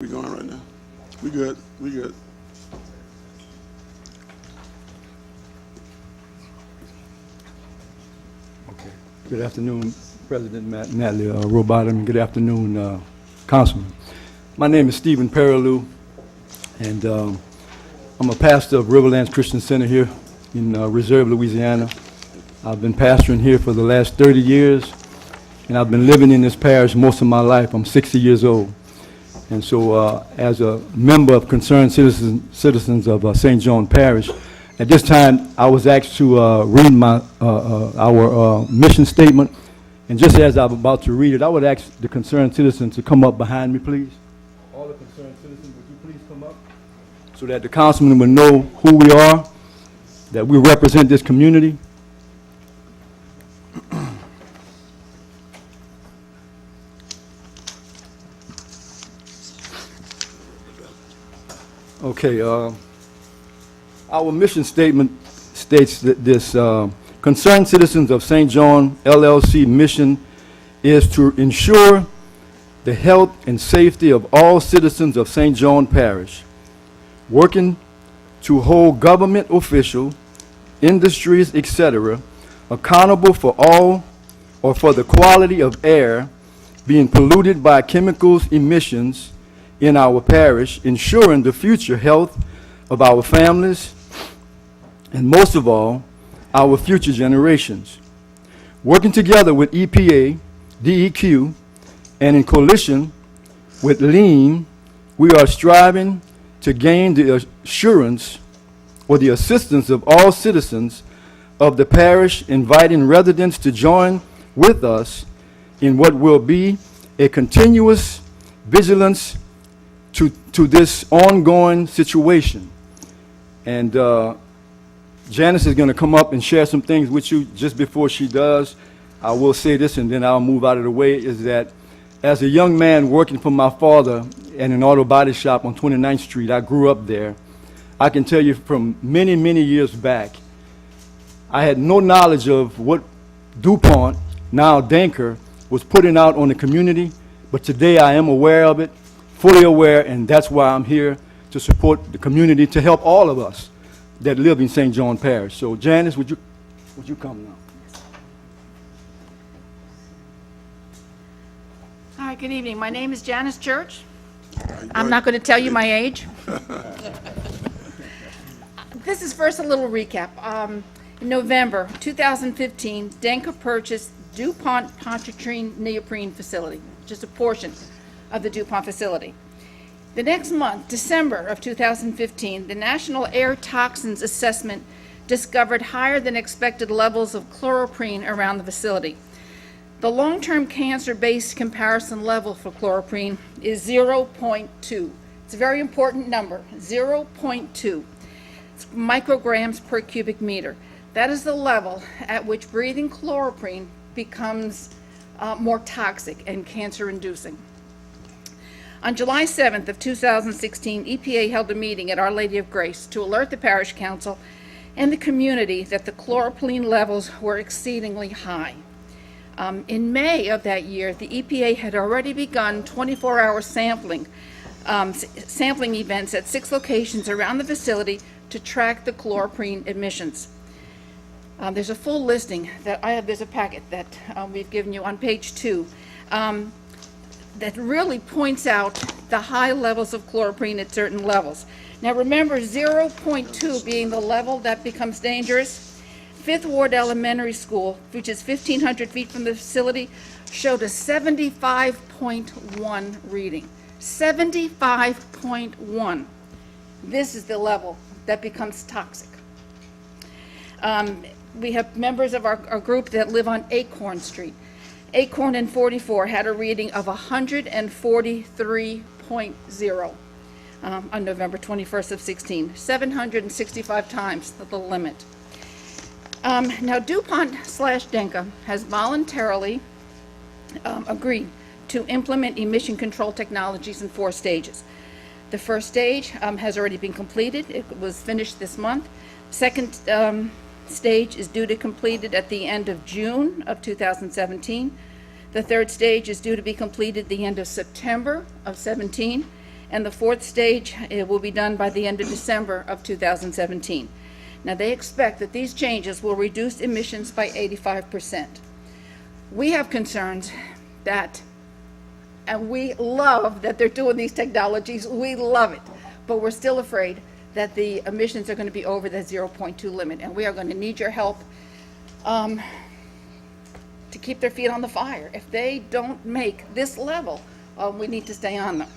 We going right now? We good. We good. Okay. Good afternoon, President Natalie Robottom. Good afternoon, Councilman. My name is Stephen Perilou, and I'm a pastor of Riverlands Christian Center here in Reserve, Louisiana. I've been pastoring here for the last 30 years, and I've been living in this parish most of my life. I'm 60 years old. And so as a member of Concerned Citizens of St. John Parish, at this time I was asked to read our mission statement. And just as I'm about to read it, I would ask the concerned citizens to come up behind me, please. All the concerned citizens, would you please come up? So that the councilman will know who we are, that we represent this community. Okay, our mission statement states that this concerned citizens of St. John LLC mission is to ensure the health and safety of all citizens of St. John Parish, working to hold government officials, industries, etc., accountable for all or for the quality of air being polluted by chemicals emissions in our parish, ensuring the future health of our families and, most of all, our future generations. Working together with EPA, DEQ, and in coalition with LEAN, we are striving to gain the assurance or the assistance of all citizens of the parish, inviting residents to join with us in what will be a continuous vigilance to this ongoing situation. And Janice is going to come up and share some things with you. Just before she does, I will say this and then I'll move out of the way, is that as a young man working for my father in an auto body shop on 29th Street, I grew up there. I can tell you from many, many years back, I had no knowledge of what DuPont, now Danker, was putting out on the community, but today I am aware of it, fully aware, and that's why I'm here to support the community, to help all of us that live in St. John Parish. So Janice, would you come now? Hi, good evening. My name is Janice Church. I'm not going to tell you my age. This is first a little recap. In November 2015, Denka purchased DuPont Pontchartrain neoprene facility, just a portion of the DuPont facility. The next month, December of 2015, the National Air Toxins Assessment discovered higher than expected levels of chloroprene around the facility. The long-term cancer-based comparison level for chloroprene is 0.2. It's a very important number, 0.2. It's micrograms per cubic meter. That is the level at which breathing chloroprene becomes more toxic and cancer-inducing. On July 7th of 2016, EPA held a meeting at Our Lady of Grace to alert the Parish Council and the community that the chloroprene levels were exceedingly high. In May of that year, the EPA had already begun 24-hour sampling events at 6 locations around the facility to track the chloroprene emissions. There's a full listing that I have. There's a packet that we've given you on page 2. That really points out the high levels of chloroprene at certain levels. Now remember, 0.2 being the level that becomes dangerous. 5th Ward Elementary School, which is 1,500 feet from the facility, showed a 75.1 reading. 75.1. This is the level that becomes toxic. We have members of our group that live on Acorn Street. Acorn and 44 had a reading of 143.0 on November 21st of 16, 765 times the limit. Now DuPont/Denka has voluntarily agreed to implement emission control technologies in 4 stages. The first stage has already been completed. It was finished this month. Second stage is due to completed at the end of June of 2017. The third stage is due to be completed the end of September of 17, and the fourth stage, it will be done by the end of December of 2017. Now, they expect that these changes will reduce emissions by 85%. We have concerns that, and we love that they're doing these technologies, we love it, but we're still afraid that the emissions are going to be over the 0.2 limit, and we are going to need your help to keep their feet on the fire. If they don't make this level, we need to stay on them.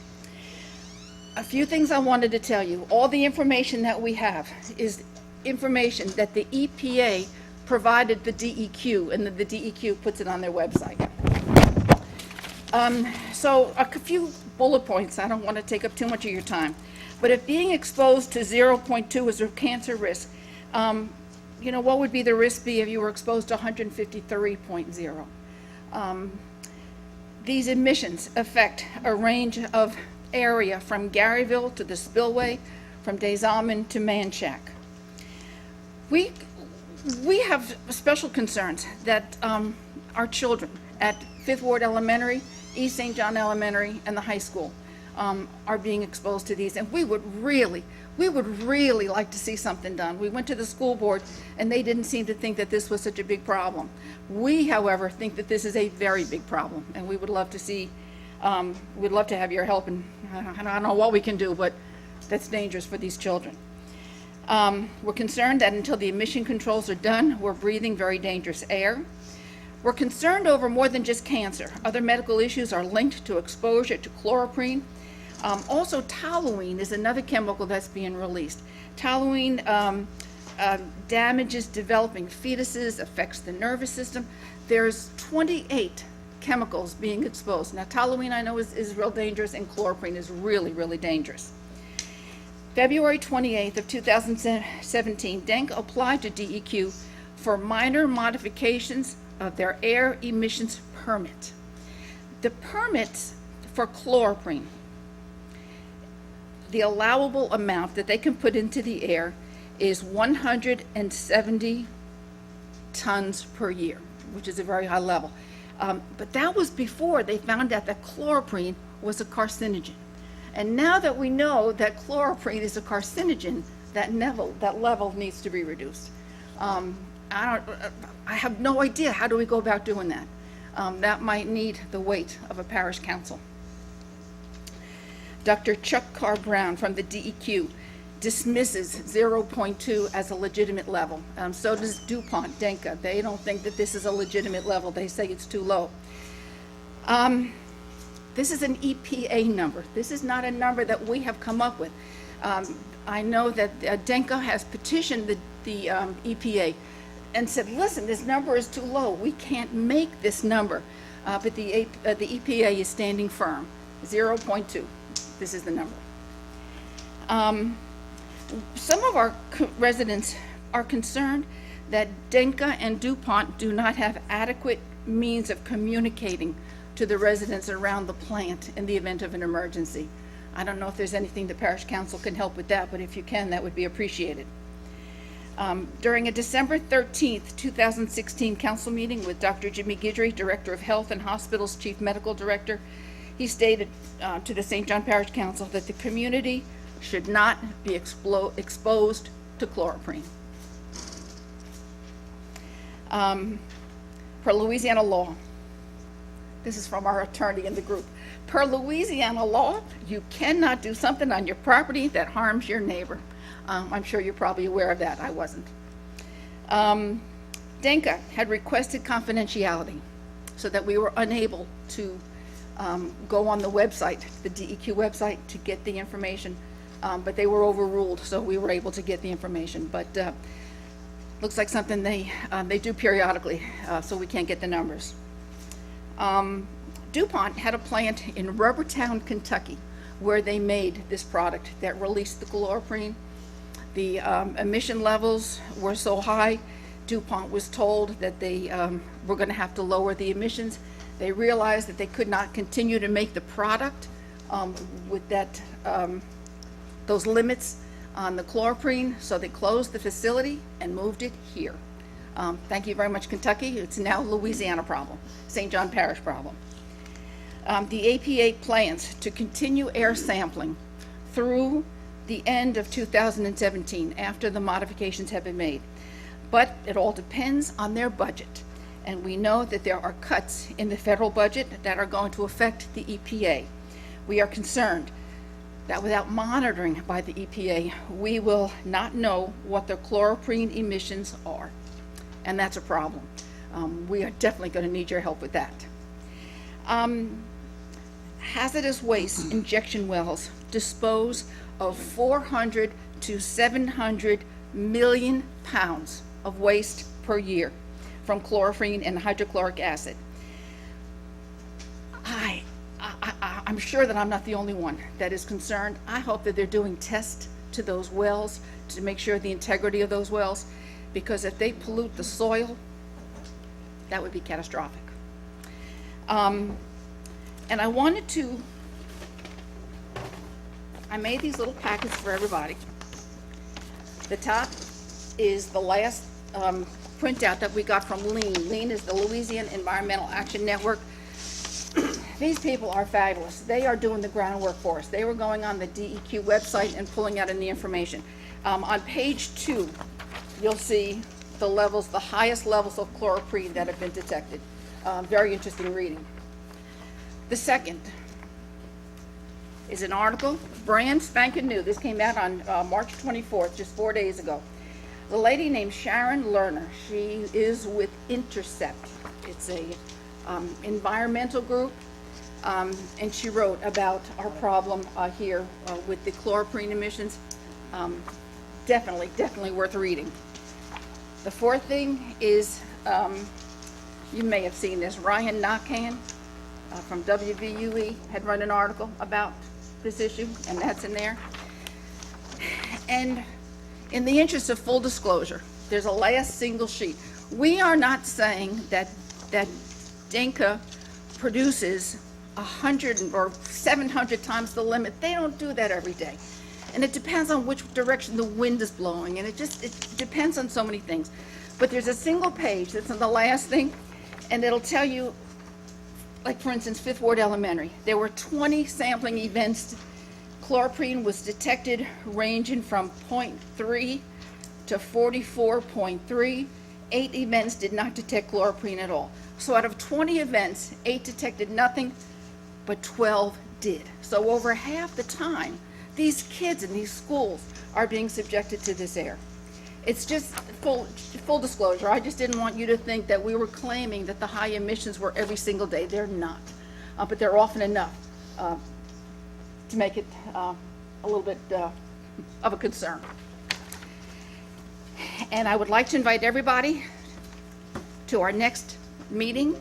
A few things I wanted to tell you. All the information that we have is information that the EPA provided the DEQ, and the DEQ puts it on their website. So a few bullet points. I don't want to take up too much of your time. But if being exposed to 0.2 is a cancer risk, you know, what would be the risk be if you were exposed to 153.0? These emissions affect a range of area from Garyville to the spillway, from Des Allemands to Manchac. We have special concerns that our children at Fifth Ward Elementary, East St. John Elementary, and the high school are being exposed to these, and we would really like to see something done. We went to the school board, and they didn't seem to think that this was such a big problem. We, however, think that this is a very big problem, and we would love to see, we'd love to have your help, and I don't know what we can do, but that's dangerous for these children. We're concerned that until the emission controls are done, we're breathing very dangerous air. We're concerned over more than just cancer. Other medical issues are linked to exposure to chloroprene. Also, toluene is another chemical that's being released. Toluene damages developing fetuses, affects the nervous system. There's 28 chemicals being exposed. Now, toluene I know is real dangerous, and chloroprene is really, really dangerous. February 28th of 2017, DENC applied to DEQ for minor modifications of their air emissions permit. The permits for chloroprene, the allowable amount that they can put into the air is 170 tons per year, which is a very high level. But that was before they found out that chloroprene was a carcinogen. And now that we know that chloroprene is a carcinogen, that level needs to be reduced. I have no idea how do we go about doing that. That might need the weight of a parish council. Dr. Chuck Carr-Brown from the DEQ dismisses 0.2 as a legitimate level. So does DuPont, Denka. They don't think that this is a legitimate level. They say it's too low. This is an EPA number. This is not a number that we have come up with. I know that Denka has petitioned the EPA and said, listen, this number is too low. We can't make this number. But the EPA is standing firm, 0.2. This is the number. Some of our residents are concerned that Denka and DuPont do not have adequate means of communicating to the residents around the plant in the event of an emergency. I don't know if there's anything the parish council can help with that, but if you can, that would be appreciated. During a December 13th, 2016 council meeting with Dr. Jimmy Guidry, Director of Health and Hospitals Chief Medical Director, he stated to the St. John Parish Council that the community should not be exposed to chloroprene. Per Louisiana law, this is from our attorney in the group. Per Louisiana law, you cannot do something on your property that harms your neighbor. I'm sure you're probably aware of that. I wasn't. Denka had requested confidentiality so that we were unable to go on the website, the DEQ website, to get the information, but they were overruled, so we were able to get the information. But looks like something they do periodically, so we can't get the numbers. DuPont had a plant in Rubbertown, Kentucky, where they made this product that released the chloroprene. The emission levels were so high, DuPont was told that they were going to have to lower the emissions. They realized that they could not continue to make the product with those limits on the chloroprene, so they closed the facility and moved it here. Thank you very much, Kentucky. It's now a Louisiana problem, St. John Parish problem. The APA plans to continue air sampling through the end of 2017, after the modifications have been made. But it all depends on their budget. And we know that there are cuts in the federal budget that are going to affect the EPA. We are concerned that without monitoring by the EPA, we will not know what the chloroprene emissions are. And that's a problem. We are definitely going to need your help with that. Hazardous waste injection wells dispose of 400 to 700 million pounds of waste per year from chloroprene and hydrochloric acid. I'm sure that I'm not the only one that is concerned. I hope that they're doing tests to those wells to make sure the integrity of those wells, because if they pollute the soil, that would be catastrophic. And I made these little packets for everybody. The top is the last printout that we got from LEAN. LEAN is the Louisiana Environmental Action Network. These people are fabulous. They are doing the groundwork for us. They were going on the DEQ website and pulling out any information. On page 2, you'll see the levels, the highest levels of chloroprene that have been detected. Very interesting reading. The second is an article, brand spanking new. This came out on March 24th, just 4 days ago. The lady named Sharon Lerner, she is with Intercept. It's a environmental group, and she wrote about our problem here with the chloroprene emissions. Definitely worth reading. The fourth thing is, you may have seen this, Ryan Nakhan from WVUE had run an article about this issue, and that's in there. And in the interest of full disclosure, there's a last single sheet. We are not saying that Denka produces 100 or 700 times the limit. They don't do that every day. And it depends on which direction the wind is blowing, and it depends on so many things. But there's a single page that's on the last thing, and it'll tell you, like for instance, Fifth Ward Elementary. There were 20 sampling events. Chloroprene was detected ranging from 0.3 to 44.3. 8 events did not detect chloroprene at all. So out of 20 events, 8 detected nothing, but 12 did. So over half the time, these kids in these schools are being subjected to this air. It's just full disclosure. I just didn't want you to think that we were claiming that the high emissions were every single day. They're not, but they're often enough to make it a little bit of a concern. And I would like to invite everybody to our next meeting.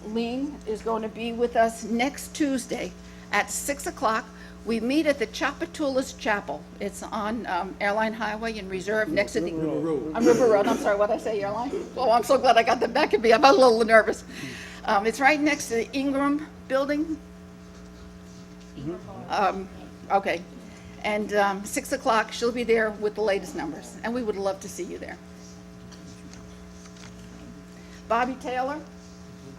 Lean is going to be with us next Tuesday at 6 o'clock. We meet at the Chapatulas Chapel. It's on Airline Highway in Reserve next to the River Road. I'm sorry, what did I say, Airline? Oh, I'm so glad I got that back of me. I'm a little nervous. It's right next to the Ingram Building. Okay. And 6 o'clock, she'll be there with the latest numbers, and we would love to see you there. Bobby Taylor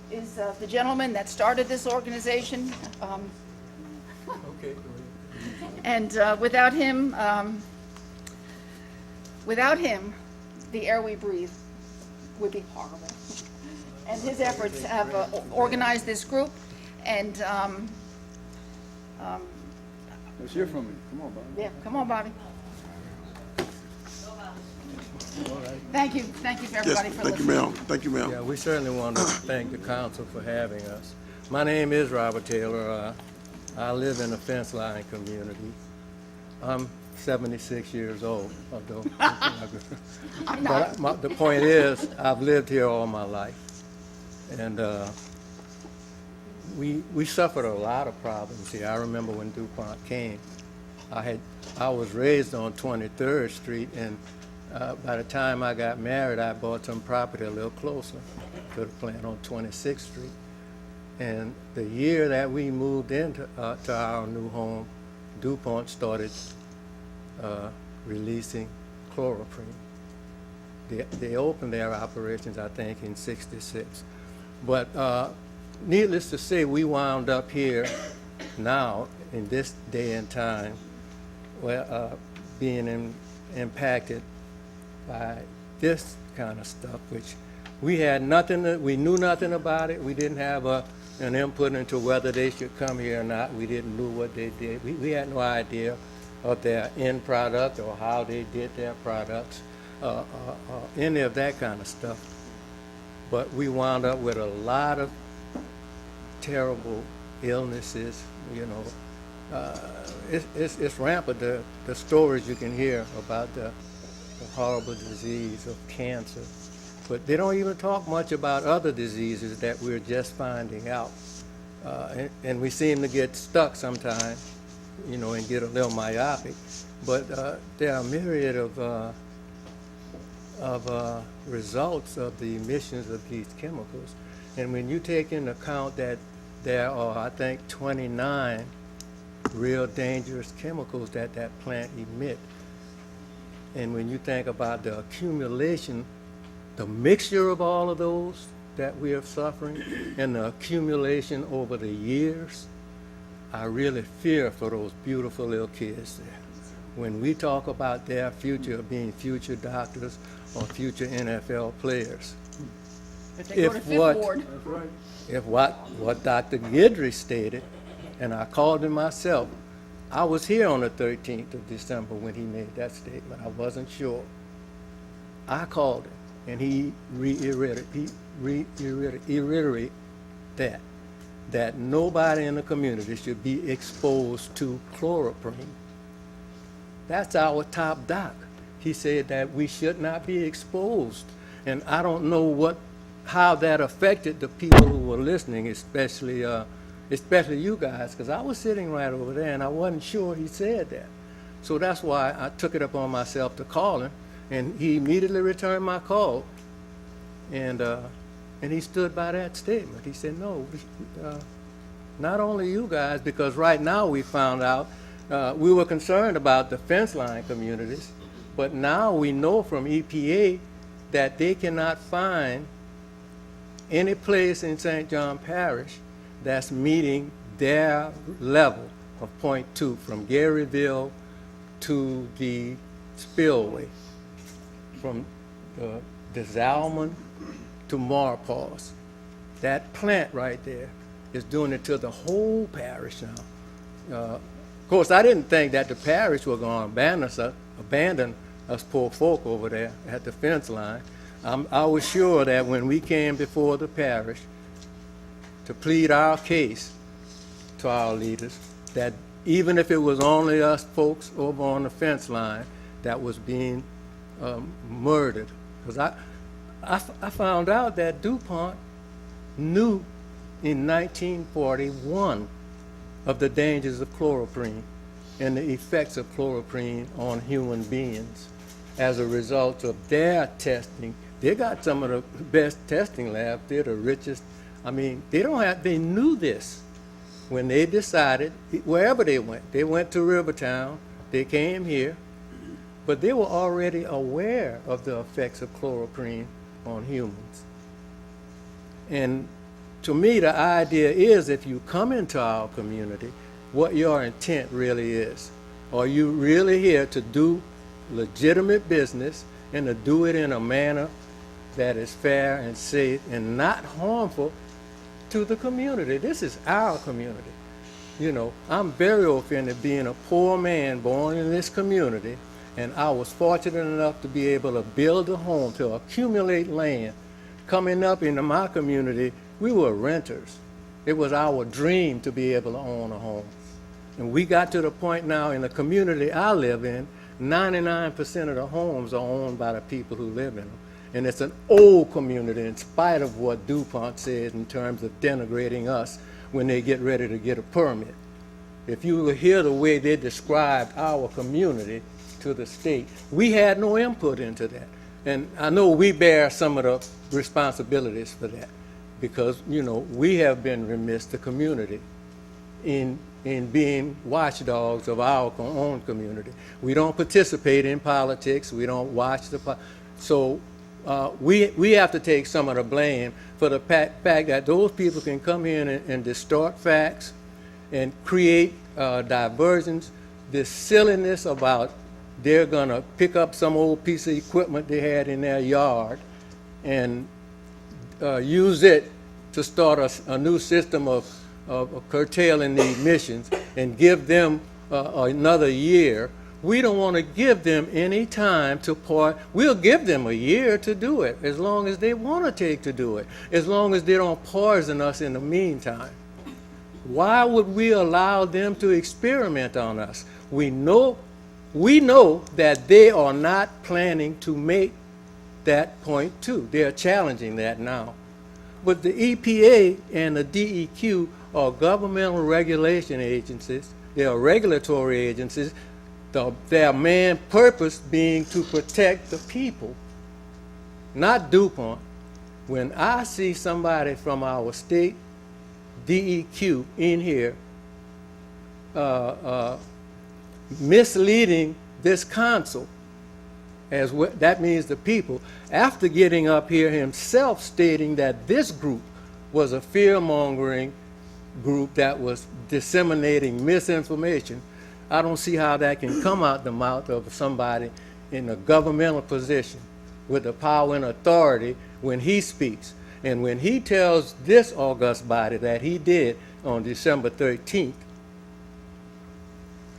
is the gentleman that started this organization. Okay. And without him, the air we breathe would be horrible. And his efforts have organized this group, and Let's hear from you. Come on, Bob. yeah, come on, Bobby. Thank you for Yes, everybody for thank you, listening. ma'am. Thank you, ma'am. Yeah, we certainly want to thank the council for having us. My name is Robert Taylor. I live in a fence line community. I'm 76 years old, although I'm not. but the point is, I've lived here all my life, and we suffered a lot of problems here. I remember when DuPont came. I was raised on 23rd Street, and by the time I got married, I bought some property a little closer to the plant on 26th Street. And the year that we moved into to our new home, DuPont started releasing chloroprene. They opened their operations, I think, in '66. But needless to say, we wound up here now in this day and time, well, being impacted by this kind of stuff, which we had nothing, we knew nothing about it. We didn't have an input into whether they should come here or not. We didn't know what they did. We had no idea of their end product or how they did their products, any of that kind of stuff. But we wound up with a lot of terrible illnesses, you know. It's rampant, the stories you can hear about the horrible disease of cancer. But they don't even talk much about other diseases that we're just finding out. And we seem to get stuck sometimes, you know, and get a little myopic. But there are a myriad of results of the emissions of these chemicals. And when you take into account that there are, I think, 29 real dangerous chemicals that plant emit, and when you think about the accumulation, the mixture of all of those that we are suffering, and the accumulation over the years, I really fear for those beautiful little kids there. When we talk about their future being future doctors or future NFL players, If they go to Fifth Ward. if what Dr. Guidry stated, and I called him myself, I was here on the 13th of December when he made that statement. I wasn't sure. I called him, and he reiterated that nobody in the community should be exposed to chloroprene. That's our top doc. He said that we should not be exposed. And I don't know how that affected the people who were listening, especially you guys, because I was sitting right over there and I wasn't sure he said that. So that's why I took it upon myself to call him, and he immediately returned my call. And he stood by that statement. He said, no, not only you guys, because right now we found out, we were concerned about the fence line communities, but now we know from EPA that they cannot find any place in St. John Parish that's meeting their level of 0.2 from Garyville to the spillway, from Desalmon to Marpause. That plant right there is doing it to the whole parish now. Of course, I didn't think that the parish was going to abandon us poor folk over there at the fence line. I was sure that when we came before the parish to plead our case to our leaders, that even if it was only us folks over on the fence line that was being murdered, because I found out that DuPont knew in 1941 of the dangers of chloroprene and the effects of chloroprene on human beings as a result of their testing. They got some of the best testing labs. They're the richest. I mean, they knew this when they decided, wherever they went to Rivertown, they came here, but they were already aware of the effects of chloroprene on humans. And to me, the idea is, if you come into our community, what your intent really is. Are you really here to do legitimate business and to do it in a manner that is fair and safe and not harmful to the community? This is our community. You know, I'm very offended being a poor man born in this community, and I was fortunate enough to be able to build a home, to accumulate land. Coming up into my community, we were renters. It was our dream to be able to own a home. And we got to the point now in the community I live in, 99% of the homes are owned by the people who live in them. And it's an old community in spite of what DuPont says in terms of denigrating us when they get ready to get a permit. If you will hear the way they described our community to the state, we had no input into that. And I know we bear some of the responsibilities for that because, you know, we have been remiss, the community, in being watchdogs of our own community. We don't participate in politics. We don't watch so we have to take some of the blame for the fact that those people can come in and distort facts and create diversions. This silliness about they're going to pick up some old piece of equipment they had in their yard and use it to start a new system of curtailing the emissions and give them another year. We don't want to give them any time to we'll give them a year to do it, as long as they want to take to do it, as long as they don't poison us in the meantime. Why would we allow them to experiment on us? We know that they are not planning to make that point too. They are challenging that now. But the EPA and the DEQ are governmental regulation agencies. They are regulatory agencies. Their main purpose being to protect the people, not DuPont. When I see somebody from our state DEQ in here misleading this council, that means the people, after getting up here himself stating that this group was a fear-mongering group that was disseminating misinformation, I don't see how that can come out the mouth of somebody in a governmental position with the power and authority when he speaks. And when he tells this august body that he did on December 13th,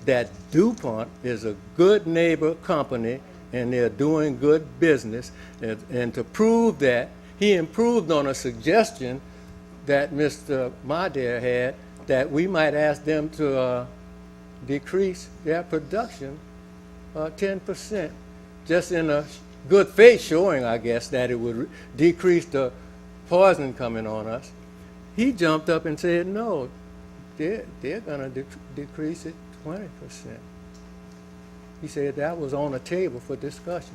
that DuPont is a good neighbor company and they're doing good business, and to prove that, he improved on a suggestion that Mr. Madare had, that we might ask them to decrease their production 10%, just in a good faith showing, I guess, that it would decrease the poison coming on us. He jumped up and said, no, they're going to decrease it 20%. He said that was on the table for discussion.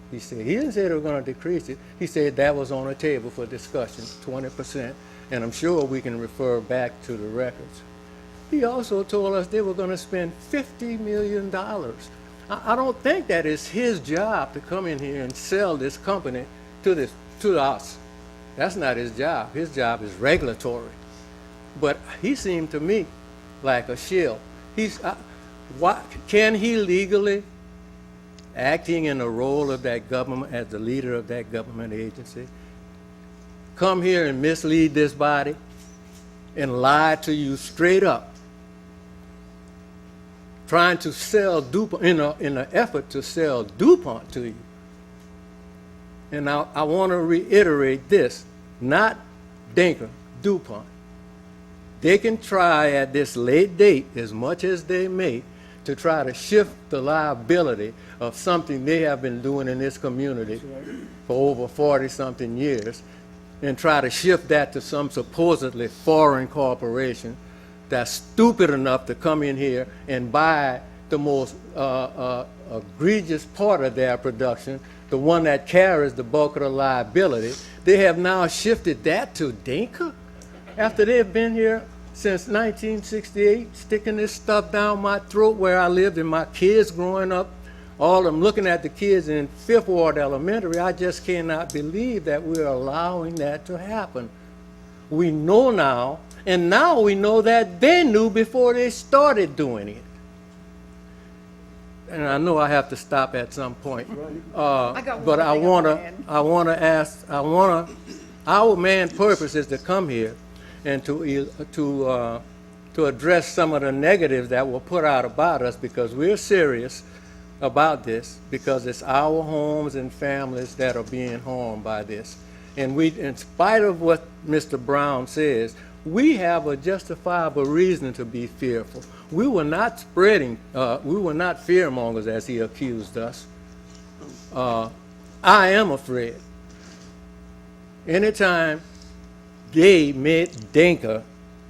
He said, he didn't say they were going to decrease it. He said that was on the table for discussion, 20%. And I'm sure we can refer back to the records. He also told us they were going to spend $50 million. I don't think that it's his job to come in here and sell this company to us. That's not his job. His job is regulatory. But he seemed to me like a shill. Can he legally, acting in the role of that government, as the leader of that government agency, come here and mislead this body and lie to you straight up, trying to sell DuPont, in an effort to sell DuPont to you? And I want to reiterate this, not Dinker, DuPont. They can try at this late date, as much as they may, to try to shift the liability of something they have been doing in this community for over 40-something years, and try to shift that to some supposedly foreign corporation that's stupid enough to come in here and buy the most egregious part of their production, the one that carries the bulk of the liability. They have now shifted that to Dinka after they've been here since 1968, sticking this stuff down my throat where I lived, and my kids growing up, all of them looking at the kids in Fifth Ward Elementary. I just cannot believe that we're allowing that to happen. We know now, and now we know that they knew before they started doing it. And I know I have to stop at some point. But I want to ask, our main purpose is to come here and to address some of the negatives that were put out about us, because we're serious about this, because it's our homes and families that are being harmed by this. And we, in spite of what Mr. Brown says, we have a justifiable reason to be fearful. We were not spreading, we were not fearmongers as he accused us. I am afraid. Anytime Dinka,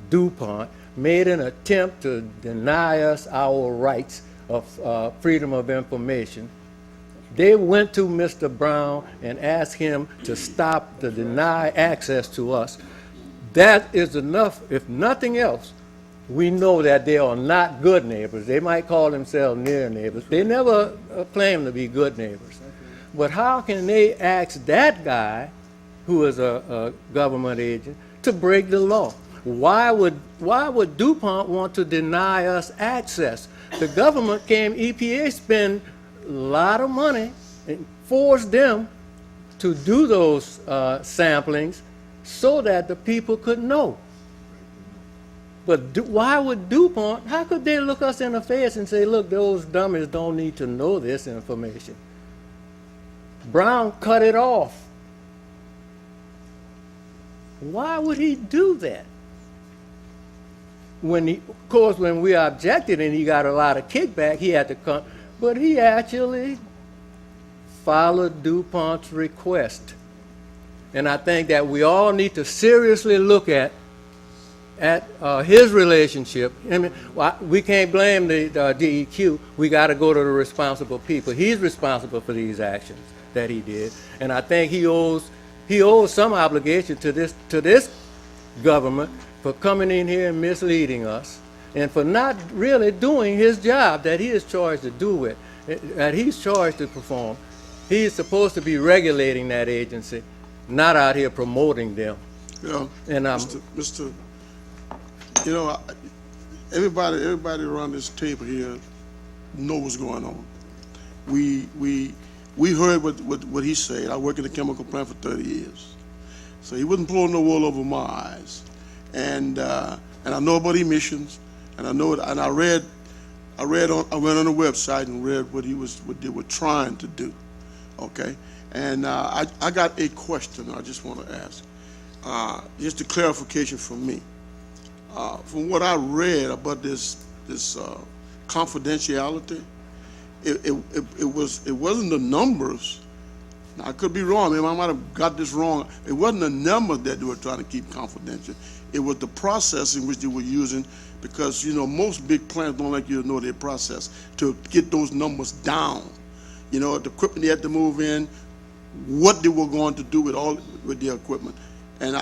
DuPont, made an attempt to deny us our rights of freedom of information, they went to Mr. Brown and asked him to stop the deny access to us. That is enough. If nothing else, we know that they are not good neighbors. They might call themselves near neighbors. They never claim to be good neighbors. But how can they ask that guy, who is a government agent, to break the law? Why would DuPont want to deny us access? The government came, EPA spent a lot of money and forced them to do those samplings so that the people could know. But why would DuPont, how could they look us in the face and say, look, those dummies don't need to know this information? Brown cut it off. Why would he do that? Of course, when we objected and he got a lot of kickback, he had to come, but he actually followed DuPont's request. And I think that we all need to seriously look at his relationship. I mean, we can't blame the DEQ. We got to go to the responsible people. He's responsible for these actions that he did, and I think he owes some obligation to this government for coming in here and misleading us, and for not really doing his job that he is charged to do it, that he's charged to perform. He's supposed to be regulating that agency, not out here promoting them. You know, And Mr. You know, everybody around this table here know what's going on. We heard what he said. I worked in the chemical plant for 30 years, so he wasn't pulling no wool over my eyes. And I know about emissions, and I know it. And I went on the website and read what they were trying to do. Okay, and I got a question I just want to ask, just a clarification from me. From what I read about this confidentiality, it wasn't the numbers. Now, I could be wrong. I might have got this wrong. It wasn't the number that they were trying to keep confidential. It was the process in which they were using, because most big plants don't like you to know their process to get those numbers down. The equipment they had to move in, what they were going to do with their equipment, and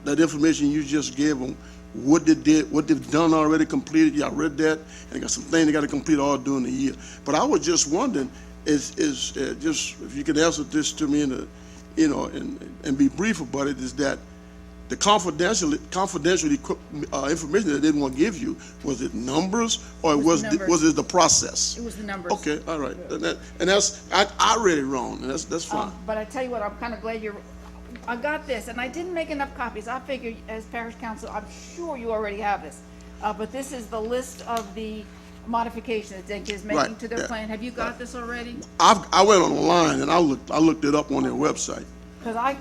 that information you just gave them, what they've done already completed. Yeah, I read that, and they got some things they got to complete all during the year. But I was just wondering, just if you could answer this to me and be brief about it, is that the confidential information that they didn't want to give you, was it numbers, or was it the process? It was the numbers. Okay, all right, and that's I read it wrong, and that's fine. But I tell you what, I'm kind of glad I got this, and I didn't make enough copies. I figured, as parish council, I'm sure you already have this. But this is the list of the modifications that Denka is making to their plan. Have you got this already? I went online and I looked it up on their website. Because I've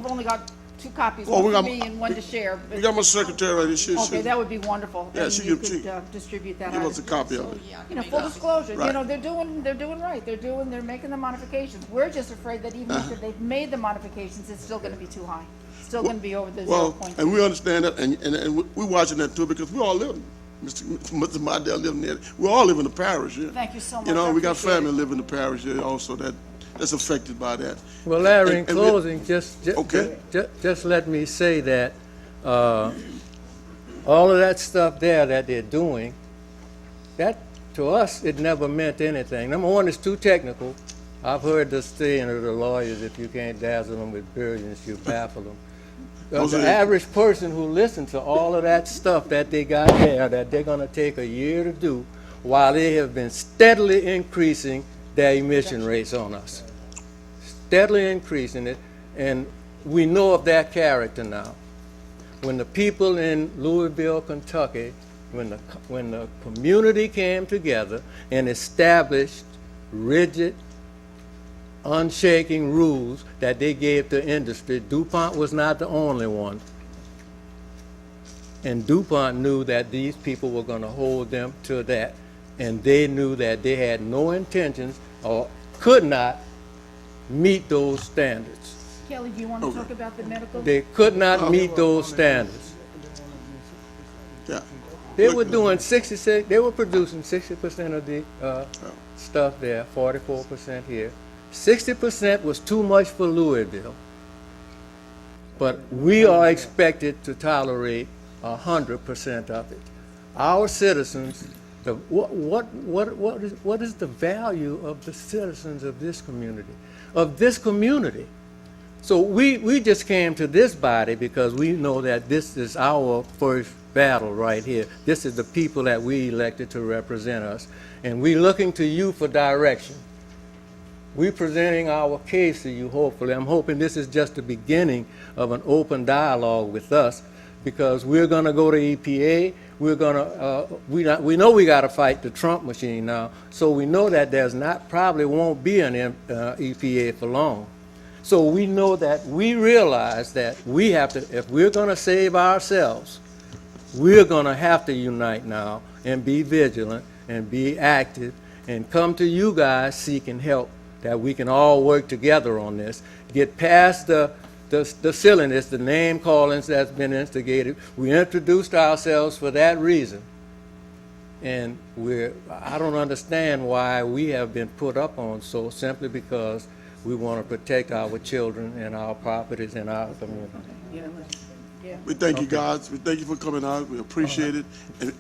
only got 2 copies, Oh, one for me and one to share. We got my secretary right here. Okay, that would be wonderful. Yeah, and she you could distribute that. give us a copy of it. Full disclosure. Right. They're doing right. They're making the modifications. We're just afraid that even after they've made the modifications, it's still going to be too high. It's still going to be over the 0.2. And we understand that, and we're watching that too, because we all live. Mr. Modell living there. We all live in the parish here. Thank you so much. I We got appreciate family it. live in the parish here also that's affected by that. Well, Larry, in And we- closing, Okay. just let me say that all of that stuff there that they're doing, that to us, it never meant anything. Number one, it's too technical. I've heard the saying of the lawyers, if you can't dazzle them with brilliance, you baffle them. The average person who listens to all of that stuff that they got there, that they're going to take a year to do, while they have been steadily increasing their emission rates on us. Steadily increasing it, and we know of their character now. When the people in Louisville, Kentucky, when the community came together and established rigid, unshaking rules that they gave to industry, DuPont was not the only one. And DuPont knew that these people were going to hold them to that, and they knew that they had no intentions or could not meet those standards. Kelly, do you want to talk about the medical? They could not meet those standards. Yeah. They were doing 66, they were producing 60% of the stuff there, 44% here. 60% was too much for Louisville, but we are expected to tolerate 100% of it. Our citizens what is the value of the citizens of this community? So we just came to this body because we know that this is our first battle right here. This is the people that we elected to represent us. And we're looking to you for direction. We're presenting our case to you, hopefully. I'm hoping this is just the beginning of an open dialogue with us, because we're going to go to EPA. We're going to, we know we got to fight the Trump machine now, so we know that probably won't be an EPA for long. So we know that we realize that we have to, if we're going to save ourselves, we're going to have to unite now and be vigilant and be active and come to you guys seeking help, that we can all work together on this, get past the silliness, the name callings that's been instigated. We introduced ourselves for that reason. And I don't understand why we have been put up on so, simply because we want to protect our children and our properties and our community. We thank you, guys. We thank you for coming out. We appreciate it.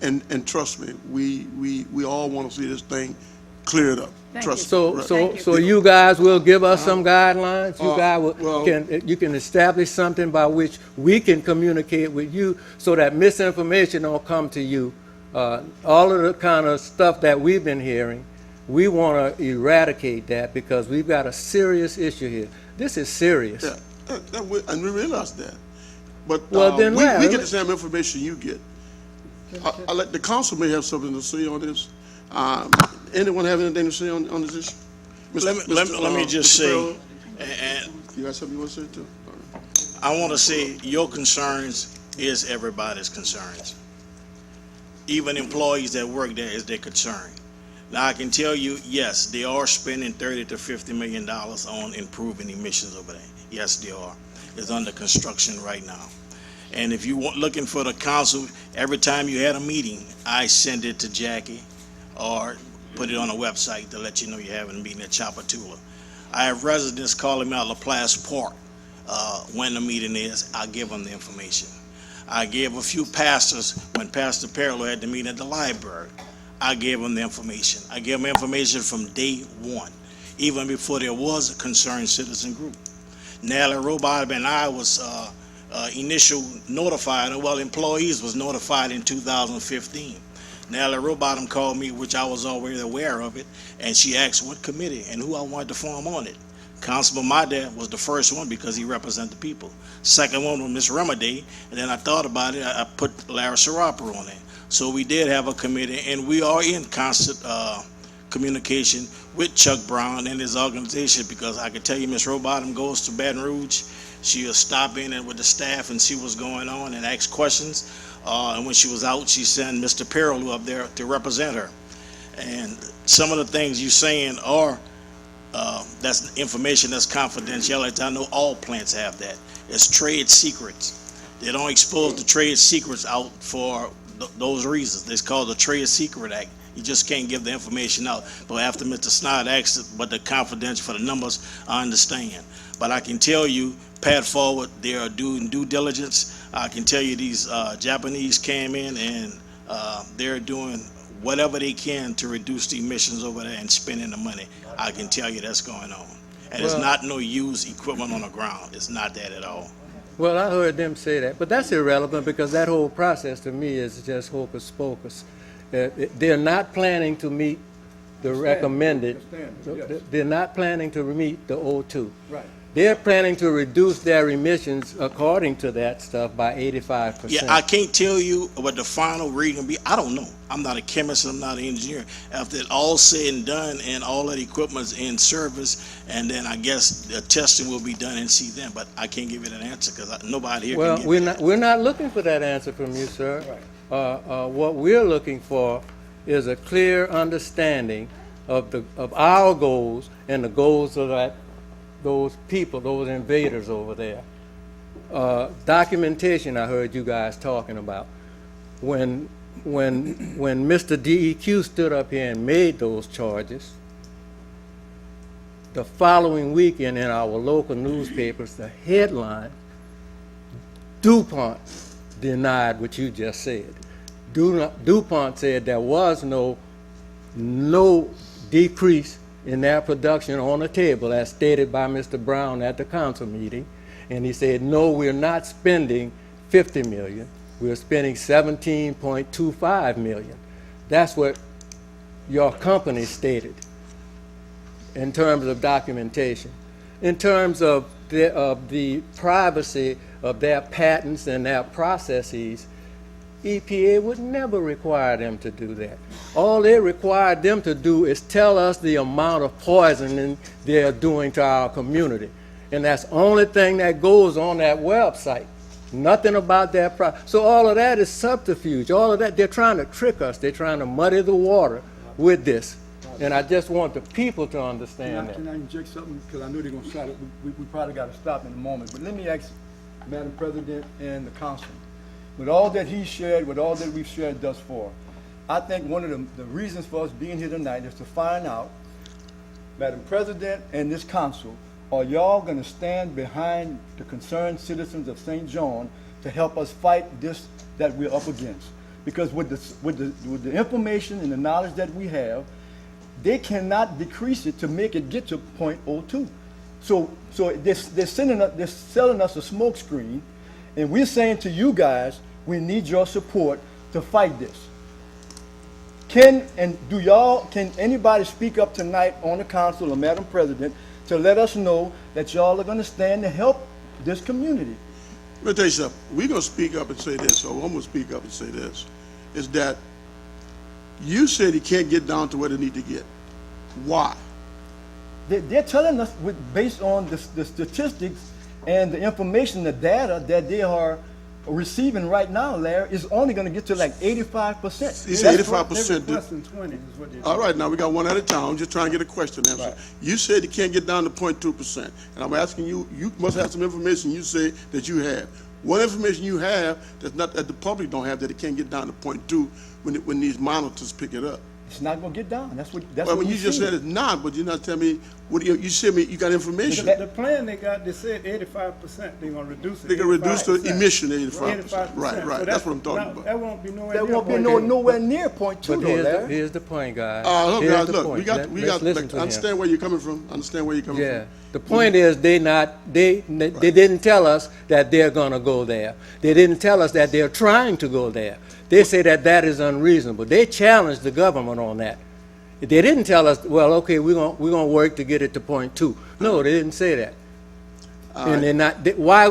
And trust me, we all want to see this thing cleared up. Trust me. So you guys will give us some guidelines? You guys well, you can establish something by which we can communicate with you so that misinformation don't come to you. All of the kind of stuff that we've been hearing, we want to eradicate that, because we've got a serious issue here. This is serious. Yeah, and we realize that. But Well, then we Larry, get the same information you get. The council may have something to say on this. Anyone have anything to say on this issue? Let me just Mr. say, Farrell, and you got something you want to say too? All right. I want to say your concerns is everybody's concerns. Even employees that work there is their concern. Now, I can tell you, yes, they are spending $30 to $50 million on improving emissions over there. Yes, they are. It's under construction right now. And if you want looking for the council, every time you had a meeting, I send it to Jackie or put it on a website to let you know you're having a meeting at Chapatula. I have residents calling me out Laplace Park when the meeting is. I give them the information. I gave a few pastors when Pastor Perillo had the meeting at the library. I gave them the information. I gave them information from day one, even before there was a concerned citizen group. Nellie Robot and I was initial notified, well, employees was notified in 2015. Nellie Robot called me, which I was already aware of it, and she asked what committee and who I wanted to form on it. Councilman Madad was the first one because he represented the people. Second one was Ms. Remedy, and then I thought about it, I put Larry Saraper on it. So we did have a committee, and we are in constant communication with Chuck Brown and his organization, because I can tell you Ms. Robottom goes to Baton Rouge. She'll stop in and with the staff and see what's going on and ask questions. And when she was out, she sent Mr. Perillo up there to represent her. And some of the things you're saying are, that's information that's confidential. I know all plants have that. It's trade secrets. They don't expose the trade secrets out for those reasons. It's called the Trade Secret Act. You just can't give the information out. But after Mr. Snyder asked but the confidential for the numbers, I understand. But I can tell you, Pat Forward, they are doing due diligence. I can tell you these Japanese came in and they're doing whatever they can to reduce the emissions over there and spending the money. I can tell you that's going on. And it's not no used equipment on the ground. It's not that at all. Well, I heard them say that, but that's irrelevant, because that whole process to me is just hocus pocus. They're not planning to meet the recommended, they're not planning to meet the O2. Right. They're planning to reduce their emissions, according to that stuff, by 85%. Yeah, I can't tell you what the final reading will be. I don't know. I'm not a chemist, I'm not an engineer. After it all said and done and all that equipment's in service, and then I guess the testing will be done and see then, but I can't give it an answer because nobody here Well, can give it. we're not looking for that answer from you, sir. Right. What we're looking for is a clear understanding of our goals and the goals of those people, those invaders over there. Documentation I heard you guys talking about. When Mr. DEQ stood up here and made those charges, the following weekend in our local newspapers, the headline, DuPont denied what you just said. DuPont said there was no decrease in their production on the table, as stated by Mr. Brown at the council meeting. And he said, no, we're not spending 50 million. We're spending 17.25 million. That's what your company stated in terms of documentation. In terms of the privacy of their patents and their processes, EPA would never require them to do that. All they required them to do is tell us the amount of poisoning they're doing to our community. And that's the only thing that goes on that website. Nothing about their so all of that is subterfuge. All of that, they're trying to trick us. They're trying to muddy the water with this. And I just want the people to understand that. Can I inject something? Because I know they're going to try to, we probably got to stop in a moment. But let me ask Madam President and the council. With all that he shared, with all that we've shared thus far, I think one of the reasons for us being here tonight is to find out, Madam President and this council, are y'all going to stand behind the concerned citizens of St. John to help us fight this that we're up against? Because with the information and the knowledge that we have, they cannot decrease it to make it get to .02. So they're selling us a smoke screen, and we're saying to you guys, we need your support to fight this. Can anybody speak up tonight on the council or Madam President to let us know that y'all are going to stand to help this community? Let me tell you something. We're going to speak up and say this, or I'm going to speak up and say this, is that you said he can't get down to where they need to get. Why? They're telling us, based on the statistics and the information, the data that they are receiving right now, Larry, is only going to get to like 85%. He said 85%. Less than 20 is what they're All right, now we got one at a time. I'm just trying to get a question answered. Right. You said he can't get down to 0.2%, and I'm asking you. You must have some information. You say that you have. What information you have that's not that the public don't have, that it can't get down to 0.2 when these monitors pick it up? It's not going to get down. That's what You just said it's not, but you're not telling me. What you said me? You got information. The plan they got, they said 85%, they're gonna reduce it. They can reduce the 85%. emission to 85%. 85%. Right. So That's what I'm talking about. That won't be nowhere There near won't be point. nowhere near .2 But though, Larry. here's the point, guys. Look, Here's guys, the look, point. we got. Let's listen to I him. understand where you're coming from. Yeah, the point is they didn't tell us that they're gonna go there. They didn't tell us that they're trying to go there. They say that is unreasonable. They challenged the government on that. They didn't tell us, well, okay, we're gonna work to get it to .2. No, they didn't say that. And they're not. Why?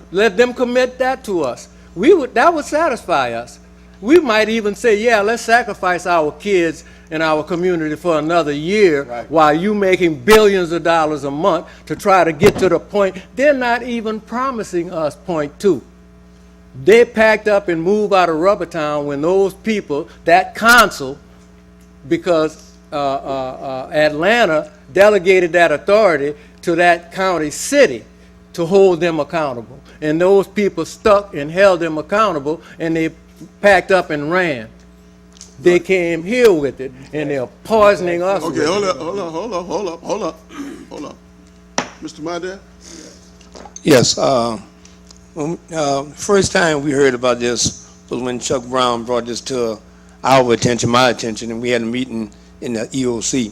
Let them commit that to us. That would satisfy us. We might even say, yeah, let's sacrifice our kids and our community for another year, while you making billions of dollars a month to try to get to the point. They're not even promising us .2. They packed up and moved out of Rubber Town when those people, that council, because Atlanta delegated that authority to that county city to hold them accountable. And those people stuck and held them accountable, and they packed up and ran. They came here with it, and they're poisoning us. Okay, with hold it. up. Mr. Madden? Yes, first time we heard about this was when Chuck Brown brought this to our attention, my attention, and we had a meeting in the EOC,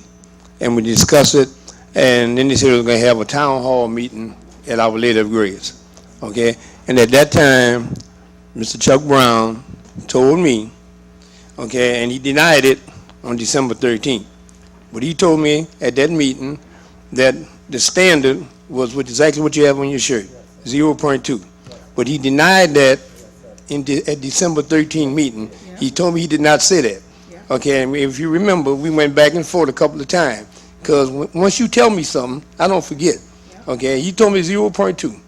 and we discussed it, and then they said we were going to have a town hall meeting at Our Lady of Grace, okay? And at that time, Mr. Chuck Brown told me, okay, and he denied it on December 13th, but he told me at that meeting that the standard was exactly what you have on your shirt, 0.2. But he denied that at December 13th meeting. Yeah. He told me he did not say that. Yeah. Okay, and if you remember, we went back and forth a couple of times. Because once you tell me something, I don't forget. Yeah. Okay, he told me 0.2.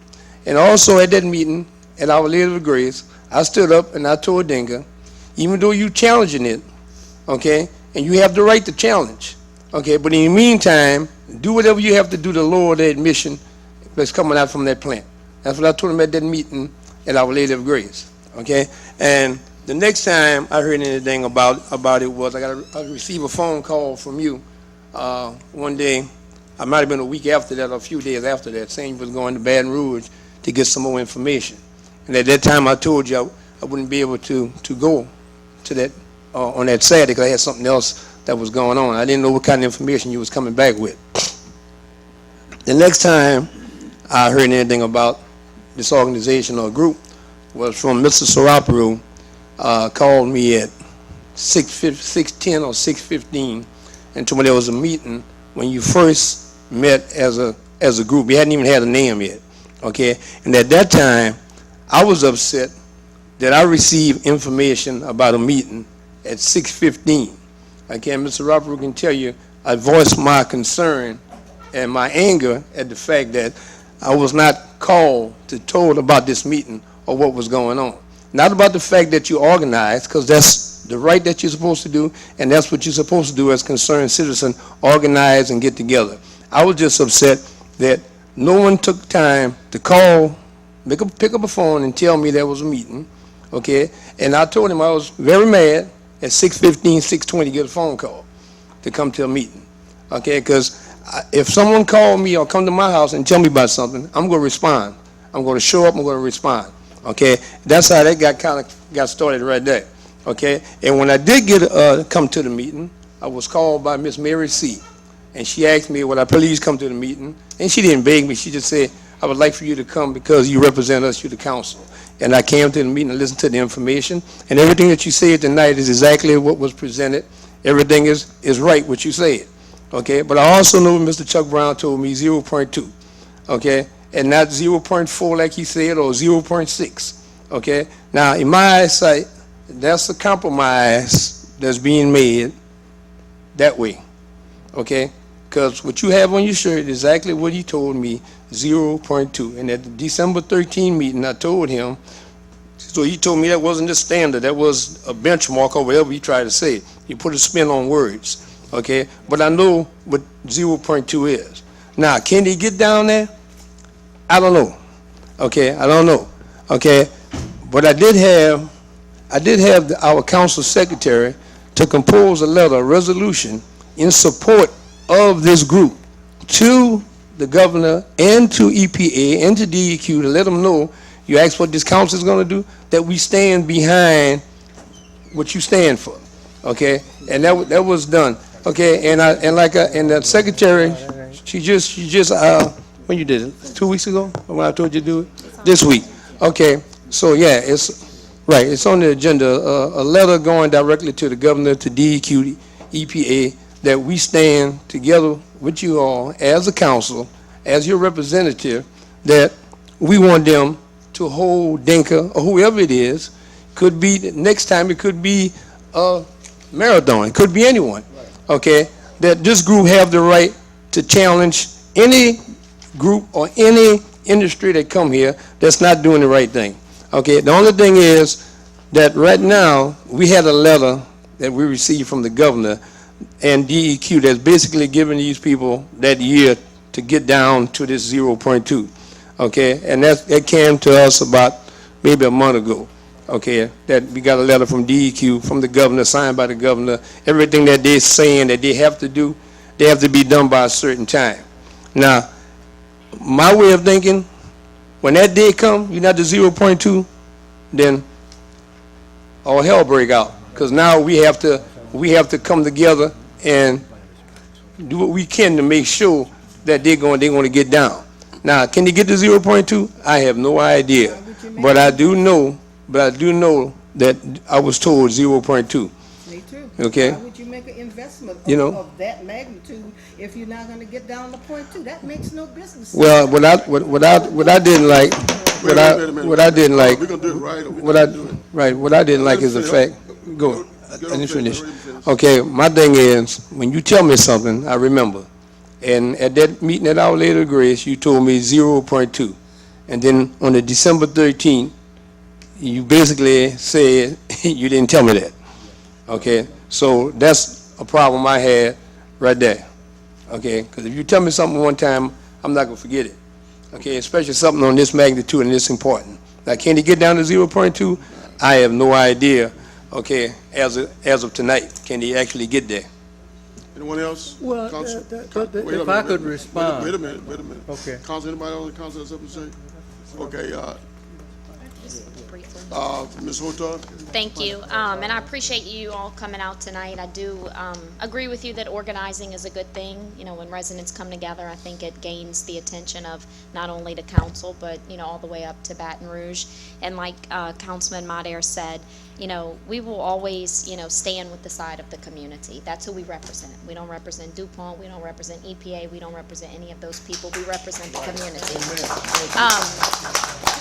And also at that meeting, at Our Lady of Grace, I stood up and I told Denga, even though you challenging it, okay, and you have the right to challenge, okay, but in the meantime, do whatever you have to do to lower the emission that's coming out from that plant. That's what I told him at that meeting at Our Lady of Grace, okay? And the next time I heard anything about it was I received a phone call from you one day. I might have been a week after that or a few days after that, saying you was going to Baton Rouge to get some more information. And at that time I told you I wouldn't be able to go to that, on that Saturday, because I had something else that was going on. I didn't know what kind of information you was coming back with. The next time I heard anything about this organization or group was from Mr. Saraparu, called me at 6:10 or 6:15 and told me there was a meeting when you first met as a group. You hadn't even had a name yet, okay? And at that time, I was upset that I received information about a meeting at 6:15. Okay, Mr. Saraparu can tell you, I voiced my concern and my anger at the fact that I was not called to told about this meeting or what was going on. Not about the fact that you organized, because that's the right that you're supposed to do, and that's what you're supposed to do as concerned citizen, organize and get together. I was just upset that no one took time to call, pick up a phone and tell me there was a meeting, okay? And I told him I was very mad at 6:15, 6:20, get a phone call to come to a meeting, okay? Because if someone called me or come to my house and tell me about something, I'm going to respond. I'm going to show up, I'm going to respond, okay? That's how that got started right there, okay? And when I did get come to the meeting, I was called by Miss Mary C., and she asked me, would I please come to the meeting? And she didn't beg me, she just said, I would like for you to come because you represent us, you're the council. And I came to the meeting and listened to the information, and everything that you said tonight is exactly what was presented. Everything is right, what you said, okay? But I also know Mr. Chuck Brown told me 0.2, okay? And not 0.4 like he said, or 0.6, okay? Now, in my eyesight, that's a compromise that's being made that way, okay? Because what you have on your shirt is exactly what he told me, 0.2. And at the December 13 meeting, I told him, so he told me that wasn't the standard, that was a benchmark or whatever he tried to say. He put a spin on words, okay? But I know what 0.2 is. Now, can he get down there? I don't know, okay? I don't know, okay? But I did have our council secretary to compose a letter, a resolution in support of this group to the governor and to EPA and to DEQ to let them know, you ask what this council is going to do, that we stand behind what you stand for, okay? And that was done, okay? And the secretary, she just when you did it 2 weeks ago when I told you to do it this week, okay? So yeah, it's right. It's on the agenda. A letter going directly to the governor, to DEQ, EPA, that we stand together with you all as a council, as your representative, that we want them to hold Dinka or whoever it is. Could be next time, it could be a marathon, it could be anyone, okay? That this group have the right to challenge any group or any industry that come here that's not doing the right thing, okay? The only thing is that right now we had a letter that we received from the governor and DEQ that's basically giving these people that year to get down to this 0.2, okay? And that came to us about maybe a month ago, okay? That we got a letter from DEQ, from the governor, signed by the governor. Everything that they're saying that they have to do, they have to be done by a certain time. Now, my way of thinking, when that day come, you're not the 0.2, then all hell break out, because now we have to come together and do what we can to make sure that they're going to get down. Now, can they get to 0.2? I have no idea, but I do know that I was told 0.2. Me too. Okay. Why would you make an investment of that magnitude if you're not going to get down to 0.2? That makes no business. Well, what I didn't like, what I didn't like, We're gonna do it right. Or we're what gonna do it. what I didn't like is the fact. Go. Let me finish. Okay, my thing is, when you tell me something, I remember. And at that meeting at Our Lady of Grace, you told me 0.2. And then on the December 13th, you basically said you didn't tell me that. Okay, so that's a problem I had right there. Okay, because if you tell me something one time, I'm not going to forget it. Okay, especially something on this magnitude and this important. Now, can he get down to 0.2? I have no idea. Okay, as of tonight, can he actually get there? Anyone else? Well, Counsel? if I could respond. Wait a minute. Okay. Counsel, anybody else in council have something to say? Okay, just briefly. Ms. Hotar? Thank you, and I appreciate you all coming out tonight. I do agree with you that organizing is a good thing. You know, when residents come together, I think it gains the attention of not only the council, but, you know, all the way up to Baton Rouge. And like Councilman Madere said, you know, we will always, you know, stand with the side of the community. That's who we represent. We don't represent DuPont, we don't represent EPA, we don't represent any of those people. We represent the community.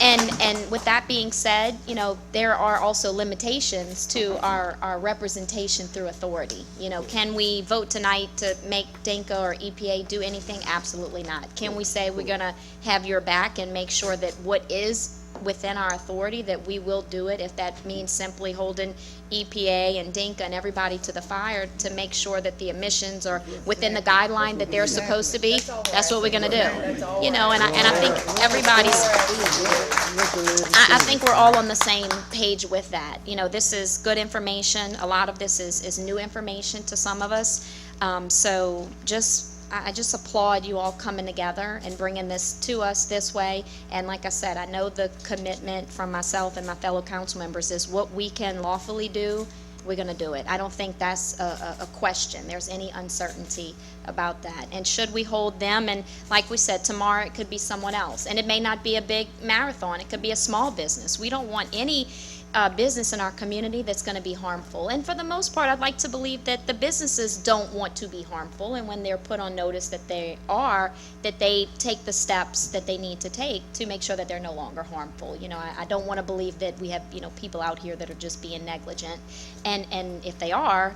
And with that being said, you know, there are also limitations to our representation through authority. You know, can we vote tonight to make DENCA or EPA do anything? Absolutely not. Can we say we're gonna have your back and make sure that what is within our authority, that we will do it, if that means simply holding EPA and DENCA and everybody to the fire to make sure that the emissions are within the guideline that they're supposed to be? That's what we're gonna do. You know, and I think everybody's, I think we're all on the same page with that. You know, this is good information. A lot of this is new information to some of us. So I just applaud you all coming together and bringing this to us this way. And like I said, I know the commitment from myself and my fellow council members is what we can lawfully do, we're gonna do it. I don't think that's a question. There's any uncertainty about that. And should we hold them, and like we said, tomorrow it could be someone else. And it may not be a big marathon, it could be a small business. We don't want any business in our community that's going to be harmful. And for the most part, I'd like to believe that the businesses don't want to be harmful, and when they're put on notice that they are, that they take the steps that they need to take to make sure that they're no longer harmful. You know, I don't want to believe that we have, you know, people out here that are just being negligent, and if they are,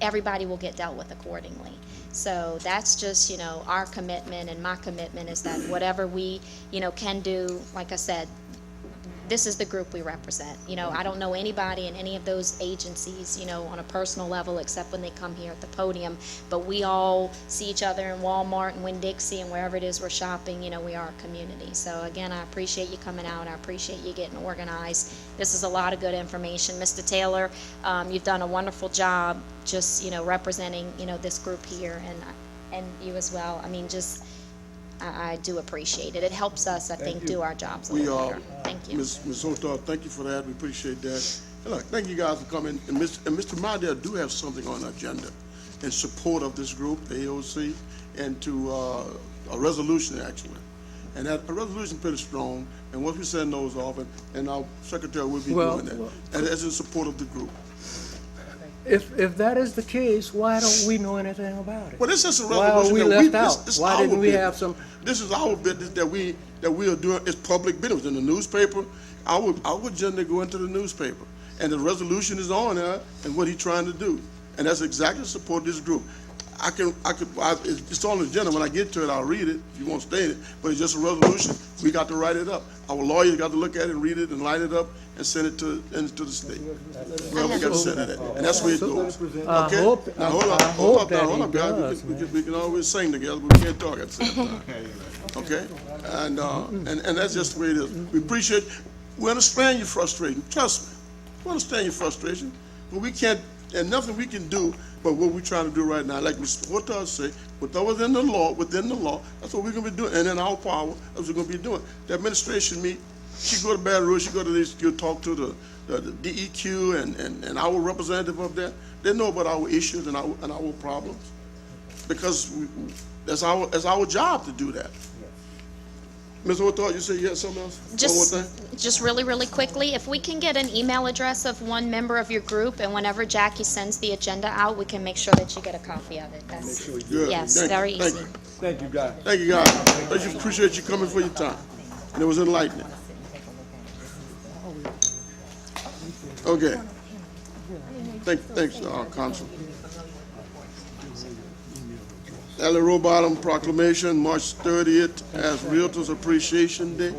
everybody will get dealt with accordingly. So that's just, you know, our commitment, and my commitment is that whatever we, you know, can do, like I said, this is the group we represent. You know, I don't know anybody in any of those agencies, you know, on a personal level, except when they come here at the podium, but we all see each other in Walmart and Winn-Dixie and wherever it is we're shopping. You know, we are a community. So again, I appreciate you coming out. I appreciate you getting organized. This is a lot of good information. Mr. Taylor, you've done a wonderful job just, you know, representing, you know, this group here, and you as well. I mean, just, I do appreciate it. It helps us, I think, do our jobs a little better. Thank you. Ms. Hotar, thank you for that. We appreciate that. And look, thank you guys for coming. And Mr. Madere do have something on the agenda in support of this group, the AOC, and to a resolution, actually. And that a resolution pretty strong. And once we send those off, and our secretary will be doing that. And that's in support of the group. If that is the case, why don't we know anything about it? Well, this is a Why resolution are we that left out? this Why our didn't we business. have some? This is our business that we are doing. It's public business in the newspaper. Our agenda go into the newspaper, and the resolution is on there, and what he's trying to do, and that's exactly support this group. It's on the agenda. When I get to it, I'll read it. If you won't state it, but it's just a resolution. We got to write it up. Our lawyers got to look at it and read it and line it up and send it to the state. Well, we got to send it at, and that's where it goes. Okay. Now hold up, guys. We can always sing together, but we can't talk at the same time. Okay. And that's just the way it is. We appreciate. We understand your frustration. Trust me. We understand your frustration, but we can't. And nothing we can do but what we're trying to do right now. Like Mr. Hotar say, within the law, that's what we're going to be doing. And in our power, that's what we're going to be doing. The administration meet, she go to Baton Rouge, she go to this, she'll talk to the DEQ and our representative up there. They know about our issues and our problems, because that's our job to do that. Ms. Hotar, you say you had something else? One more thing? Just really, really quickly, if we can get an email address of one member of your group, and whenever Jackie sends the agenda out, we can make sure that you get a copy of it. That's, Good. yes, Thank you. very Thank easy. you. Thank you, guys. Thank you, guys. I just appreciate you coming for your time. And it was enlightening. Okay. Thanks, Council. Ellie Rowbottom proclamation, March 30th as Realtors Appreciation Day.